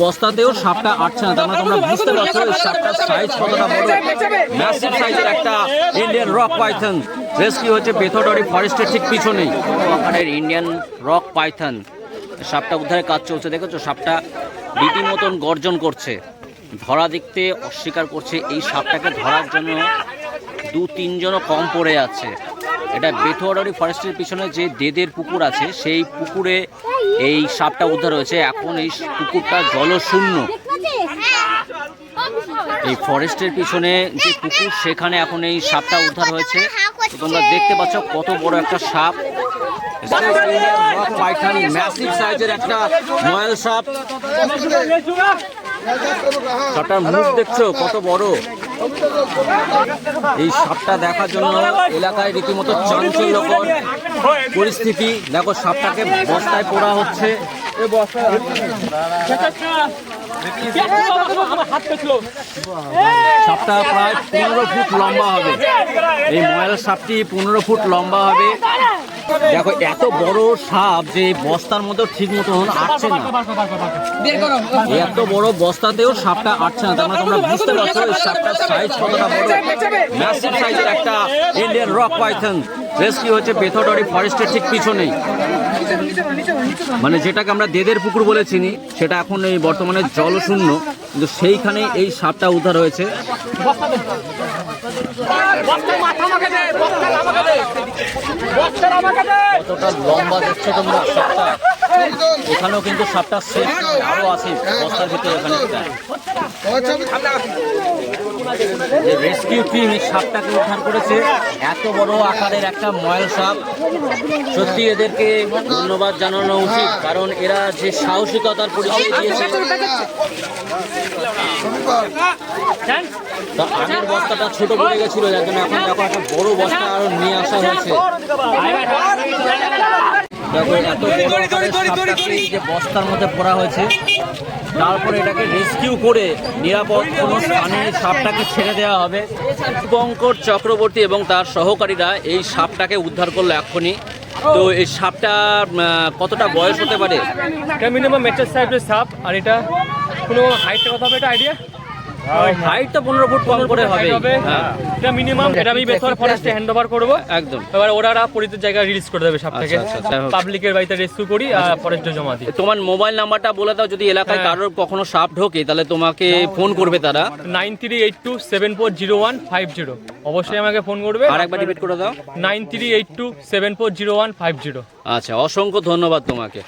বস্তাতেও সাপটা আটছে না, তার মানে তোমরা বুঝতে পারছো এই সাপটার সাইজ কতটা বড়। ম্যাসিভ সাইজের একটা ইন্ডিয়ান রক পাইথন রেস্কিউ হচ্ছে বেথরডি ফরেস্টের ঠিক পিছনেই। ইন্ডিয়ান রক পাইথন সাপটা উদ্ধারের কাজ চলছে। দেখেছো সাপটা রীতিমতন গর্জন করছে, ধরা দেখতে অস্বীকার করছে। এই সাপটাকে ধরার জন্য 2-3 জনও কম পড়ে আছে। এটা বেথরডি ফরেস্টের পিছনে যে দেদের পুকুর আছে সেই পুকুরে এই সাপটা উদ্ধার হয়েছে। এখন এই পুকুরটা জলশূন্য। এই ফরেস্টের পিছনে যে পুকুর সেখানে এখন এই সাপটা উদ্ধার হয়েছে। তোমরা দেখতে পাচ্ছ কত বড় একটা সাপ, ম্যাসিভ সাইজের একটা ময়াল সাপ। সাপটার মুখ দেখছো কত বড়। এই সাপটা দেখার জন্য এলাকায় রীতিমতো চাঞ্চল্যকর পরিস্থিতি। দেখো সাপটাকে বস্তায় পোড়া হচ্ছে। সাপটা প্রায় 15 ফুট লম্বা হবে। এই ময়াল সাপটি 15 ফুট লম্বা হবে। দেখো এত বড় সাপ যে বস্তার মধ্যে ঠিক মতন আটছে না, এত বড় বস্তাতেও সাপটা আটছে না, তার মানে তোমরা বুঝতে পারছো এই সাপটার সাইজ কতটা বড়। ম্যাসিভ সাইজের একটা ইন্ডিয়ান রক পাইথন রেস্কিউ হচ্ছে বেথরডি ফরেস্টের ঠিক পিছনেই। মানে যেটাকে আমরা দেদের পুকুর বলে চিনি সেটা এখন এই বর্তমানে জলশূন্য, কিন্তু সেইখানে এই সাপটা উদ্ধার হয়েছে। কতটা লম্বা দেখছো তোমরা সাপটা। এখানেও কিন্তু সাপটা শেষ আরো আছে বস্তার ভিতরে। এখানে রেস্কিউ টিম এই সাপটাকে উদ্ধার করেছে। এত বড় আকারের একটা ময়াল সাপ, সত্যি এদেরকে ধন্যবাদ জানানো উচিত, কারণ এরা যে সাহসিকতার পরিচয় দিয়েছে। আগের বস্তাটা ছোট পড়ে গেছিল, যার জন্য এখন দেখো একটা বড় বস্তা আরো নিয়ে আসা হয়েছে। দেখো এত বড় সাপটাকে যে বস্তার মধ্যে পড়া হয়েছে, তারপরে এটাকে রেস্কিউ করে নিরাপদ কোনো স্থানে সাপটাকে ছেড়ে দেওয়া হবে। শুভঙ্কর চক্রবর্তী এবং তার সহকারীরা এই সাপটাকে উদ্ধার করলো এক্ষুনি। তো এই সাপটা কতটা বয়স হতে পারে? এটা মিনিমাম মেটার সাইজের সাপ। আর এটা কোনো হাইটটা কত হবে এটা আইডিয়া? হাইট তো 15 ফুট কম করে হবে। এটা মিনিমাম। এটা আমি বেথর ফরেস্টে হ্যান্ড ওভার করবো একদম। এবার ওরা পরিচিত জায়গায় রিলিজ করে দেবে সাপটাকে। পাবলিকের বাড়িতে রেস্কিউ করি আর ফরেস্টে জমা দিই। তোমার মোবাইল নাম্বারটা বলে দাও, যদি এলাকায় কারোর কখনো সাপ ঢোকে তাহলে তোমাকে ফোন করবে তারা। 9382740150। অবশ্যই আমাকে ফোন করবে। আর একবার রিপিট করে দাও। 9382740150। আচ্ছা, অসংখ্য ধন্যবাদ তোমাকে।